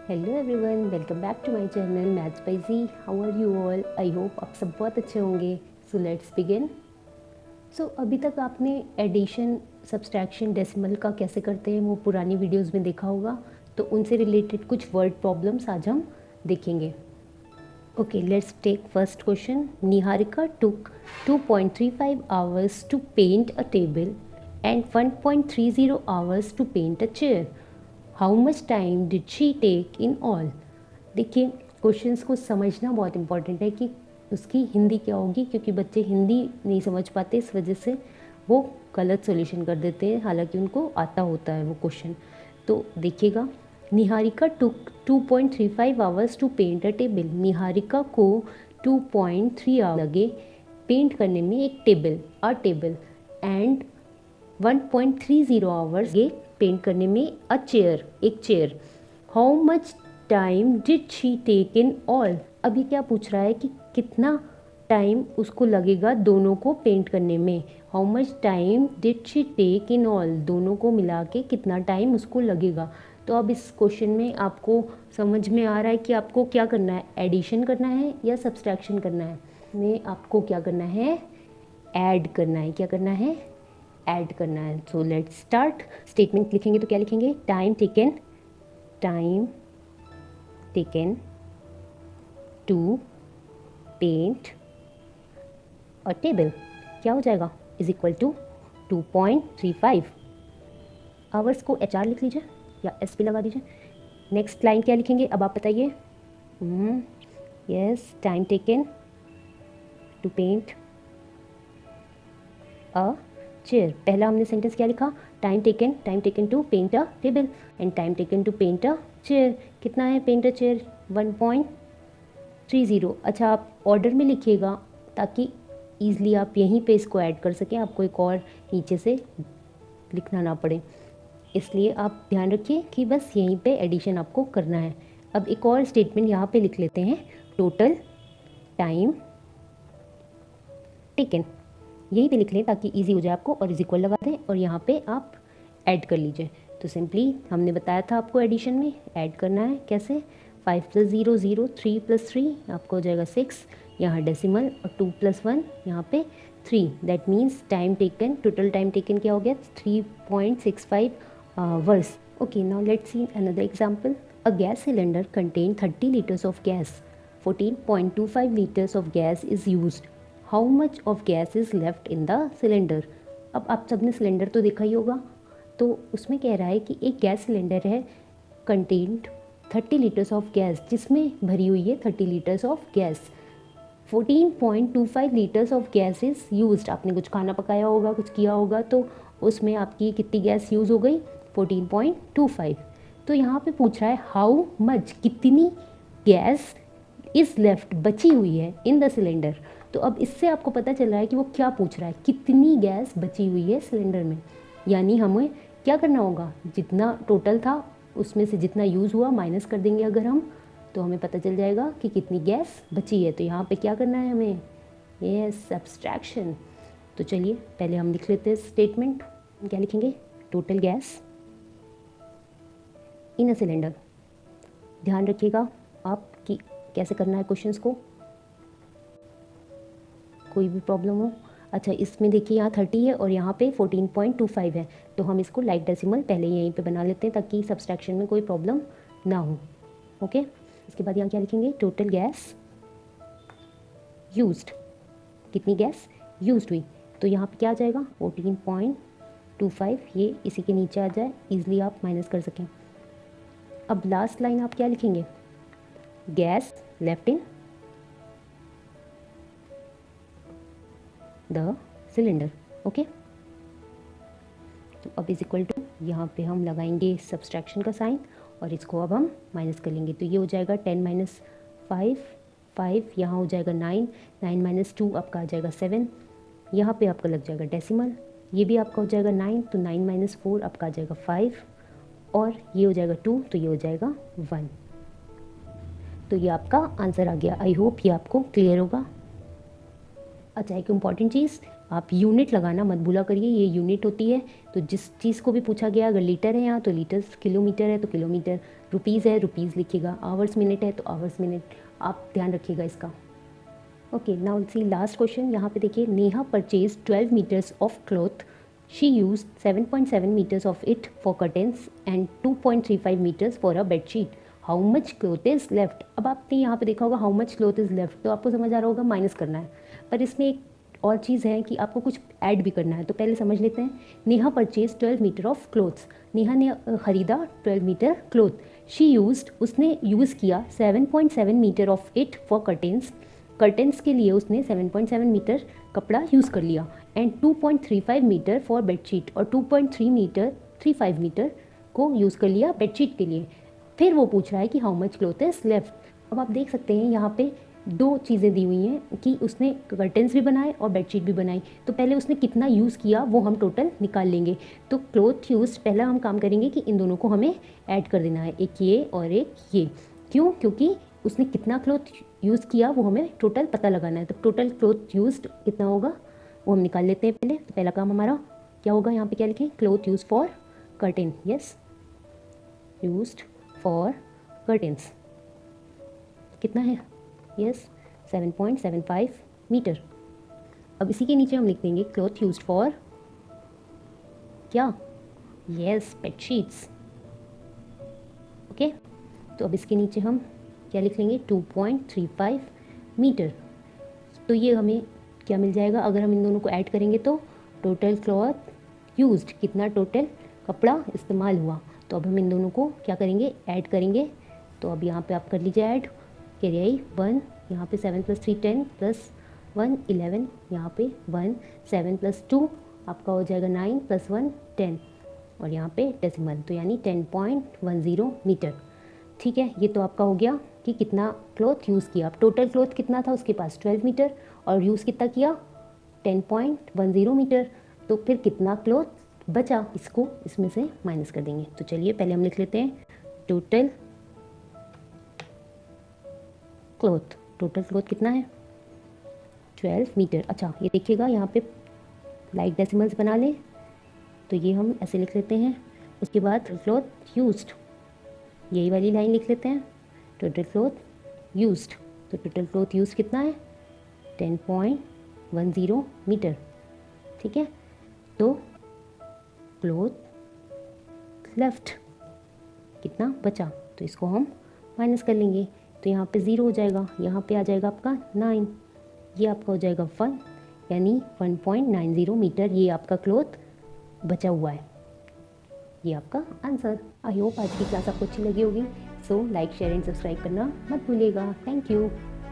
Hello everyone, welcome back to my channel maths by G. How are you all? I hope आप सब बहुत अच्छे होंगे। So let's begin. सो अभी तक आपने एडिशन, सब्सट्रैक्शन, डेसिमल का कैसे करते हैं वो पुरानी वीडियोस में देखा होगा। तो उनसे रिलेटेड कुछ वर्ड प्रॉब्लम्स आज हम देखेंगे। Okay, let's take first question. Niharika took 2.35 hours to paint a table and 1.30 hours to paint a chair. How much time did she take in all? देखिए, क्वेश्चंस को समझना बहुत इंपॉर्टेंट है कि उसकी हिंदी क्या होगी, क्योंकि बच्चे हिंदी नहीं समझ पाते, इस वजह से वो गलत सॉल्यूशन कर देते हैं, हालांकि उनको आता होता है वो क्वेश्चन। तो देखिएगा, Niharika took 2.35 hours to paint a table. Niharika को 2.3 आवर लगे पेंट करने में एक टेबल, टेबल, एंड 1.30 आवर्स ये पेंट करने में अ चेयर, एक चेयर। How much time did she take in all? अभी क्या पूछ रहा है कि कितना टाइम उसको लगेगा दोनों को पेंट करने में। How much time did she take in all, दोनों को मिला के कितना टाइम उसको लगेगा। तो अब इस क्वेश्चन में आपको समझ में आ रहा है कि आपको क्या करना है, एडिशन करना है या सब्सट्रैक्शन करना है। में आपको क्या करना है, ऐड करना है। क्या करना है, ऐड करना है। So let's start. स्टेटमेंट लिखेंगे तो क्या लिखेंगे, time taken to paint a table क्या हो जाएगा, इज इक्वल टू 2.35। आवर्स को HR लिख लीजिए या S पे लगा दीजिए। नेक्स्ट लाइन क्या लिखेंगे, अब आप बताइए। Yes, time taken to paint a chair. पहला हमने सेंटेंस क्या लिखा, time taken to paint a table and time taken to paint a chair. कितना है पेंट अ चेयर, 1.30। अच्छा, आप ऑर्डर में लिखिएगा ताकि ईजिली आप यहीं पे इसको ऐड कर सकें, आपको एक और नीचे से लिखना ना पड़े। इसलिए आप ध्यान रखिए कि बस यहीं पे एडिशन आपको करना है। अब एक और स्टेटमेंट यहाँ पे लिख लेते हैं, टोटल टाइम टेकन, यहीं पे लिख लें ताकि इजी हो जाए आपको, और इज इक्वल लगा दें और यहाँ पे आप ऐड कर लीजिए। तो सिंपली हमने बताया था आपको एडिशन में ऐड करना है कैसे। 5 + 0 0, 3 + 3 आपको हो जाएगा 6, यहाँ डेसिमल, और 2 + 1 यहाँ पे 3। That means time taken, total time taken क्या हो गया, 3.65 hours. Okay, now let's see another example. A gas cylinder contain 30 liters of gas, 14.25 liters of gas is used. How much of gas is left in the cylinder? अब आप सबने cylinder तो देखा ही होगा, तो उसमें कह रहा है कि एक गैस सिलेंडर है, कंटेन्ड 30 liters ऑफ गैस, जिसमें भरी हुई है 30 liters of gas. 14.25 liters of gas is used. आपने कुछ खाना पकाया होगा, कुछ किया होगा, तो उसमें आपकी कितनी गैस यूज़ हो गई, 14.25। तो यहाँ पे पूछ रहा है हाउ मच, कितनी गैस इज़ लेफ्ट, बची हुई है, इन द सिलेंडर। तो अब इससे आपको पता चल रहा है कि वो क्या पूछ रहा है, कितनी गैस बची हुई है सिलेंडर में। यानी हमें क्या करना होगा, जितना टोटल था उसमें से जितना यूज़ हुआ माइनस कर देंगे अगर हम, तो हमें पता चल जाएगा कि कितनी गैस बची है। तो यहाँ पे क्या करना है हमें, ये सब्सट्रैक्शन। तो चलिए पहले हम लिख लेते हैं स्टेटमेंट। क्या लिखेंगे, total gas in a cylinder. ध्यान रखिएगा आप कि कैसे करना है क्वेश्चंस को, कोई भी प्रॉब्लम हो। अच्छा, इसमें देखिए यहाँ 30 है और यहाँ पे 14.25 है, तो हम इसको लाइक डेसिमल पहले यहीं पे बना लेते हैं ताकि सब्सट्रैक्शन में कोई प्रॉब्लम ना हो। ओके, इसके बाद यहाँ क्या लिखेंगे, टोटल गैस यूज्ड, कितनी गैस यूज्ड हुई। तो यहाँ पे क्या आ जाएगा, 14.25, ये इसी के नीचे आ जाए, ईजिली आप माइनस कर सकें। अब लास्ट लाइन आप क्या लिखेंगे, gas left in the cylinder. Okay, तो अब इज इक्वल टू, यहाँ पे हम लगाएंगे सब्सट्रैक्शन का साइन और इसको अब हम माइनस कर लेंगे। तो ये हो जाएगा 10 - 5, 5 यहाँ हो जाएगा 9, 9 - 2 आपका आ जाएगा 7, यहाँ पे आपका लग जाएगा डेसिमल, ये भी आपका हो जाएगा 9, तो 9 - 4 आपका आ जाएगा 5, और ये हो जाएगा 2, तो ये हो जाएगा 1। तो ये आपका आंसर आ गया। आई होप ये आपको क्लियर होगा। अच्छा, एक इम्पॉर्टेंट चीज़, आप यूनिट लगाना मत भूला करिए, ये यूनिट होती है। तो जिस चीज़ को भी पूछा गया, अगर लीटर है यहाँ तो लीटर, किलोमीटर है तो किलोमीटर, रुपीज़ है रुपीज़ लिखिएगा, आवर्स मिनट है तो आवर्स मिनट, आप ध्यान रखिएगा इसका। Okay, now see last question. यहाँ पे देखिए, Neha purchase 12 metres of cloth, she use 7.7 metres of it for curtains and 2.35 metres for a bedsheet, how much cloth is left. अब आपने यहाँ पे देखा होगा how much cloth is left, तो आपको समझ आ रहा होगा माइनस करना है, पर इसमें एक और चीज़ है कि आपको कुछ ऐड भी करना है। तो पहले समझ लेते हैं। Neha purchase 12 metre of cloths, Neha ने ख़रीदा 12 मीटर क्लोथ। शी यूज्ड, उसने यूज़ किया 7.7 metre of it for curtains, curtains के लिए उसने 7.7 मीटर कपड़ा यूज़ कर लिया, एंड 2.35 मीटर फॉर बेडशीट, और 2.35 मीटर को यूज़ कर लिया बेडशीट के लिए। फिर वो पूछ रहा है कि how much cloth is left. अब आप देख सकते हैं यहाँ पे दो चीज़ें दी हुई हैं कि उसने कर्टेंस भी बनाए और बेडशीट भी बनाई। तो पहले उसने कितना यूज़ किया वो हम टोटल निकाल लेंगे। तो क्लोथ यूज़, पहला हम काम करेंगे कि इन दोनों को हमें ऐड कर देना है, एक ये और एक ये। क्यों? क्योंकि उसने कितना क्लोथ यूज़ किया वो हमें टोटल पता लगाना है। तो टोटल क्लोथ यूज्ड कितना होगा वो हम निकाल लेते हैं पहले। तो पहला काम हमारा क्या होगा, यहाँ पे क्या लिखें, cloth use for curtain, yes, used for curtains कितना है, यस 7.75 मीटर। अब इसी के नीचे हम लिख देंगे क्लॉथ यूज्ड फॉर क्या, यस बेडशीट्स। ओके, तो अब इसके नीचे हम क्या लिख लेंगे, 2.35 मीटर। तो ये हमें क्या मिल जाएगा, अगर हम इन दोनों को ऐड करेंगे तो टोटल क्लॉथ यूज्ड, कितना टोटल कपड़ा इस्तेमाल हुआ। तो अब हम इन दोनों को क्या करेंगे, ऐड करेंगे। तो अब यहाँ पे आप कर लीजिए ऐड, कैरी आई 1, यहाँ पे 7 + 3 10 + 1 11, यहाँ पे 1 7 + 2 आपका हो जाएगा 9 + 1 10, और यहाँ पे डेसिमल, तो यानी 10.10 मीटर। ठीक है, ये तो आपका हो गया कि कितना क्लॉथ यूज़ किया। टोटल क्लॉथ कितना था उसके पास, 12 मीटर, और यूज़ कितना किया, 10.10 मीटर। तो फिर कितना क्लॉथ बचा, इसको इसमें से माइनस कर देंगे। तो चलिए पहले हम लिख लेते हैं टोटल क्लॉथ। टोटल क्लॉथ कितना है, 12 मीटर। अच्छा ये देखिएगा यहाँ पे लाइक डेसिमल्स बना लें, तो ये हम ऐसे लिख लेते हैं। उसके बाद क्लॉथ यूज्ड, यही वाली लाइन लिख लेते हैं, टोटल क्लॉथ यूज्ड। तो टोटल क्लॉथ यूज कितना है, 10.10 मीटर। ठीक है, तो क्लॉथ लेफ्ट कितना बचा, तो इसको हम माइनस कर लेंगे। तो यहाँ पे 0 हो जाएगा, यहाँ पे आ जाएगा आपका 9, ये आपका हो जाएगा 1, यानी 1.90 मीटर ये आपका क्लॉथ बचा हुआ है। ये आपका आंसर। आई होप आज की क्लास आपको अच्छी लगी होगी। So like share and subscribe करना मत भूलिएगा। Thank you.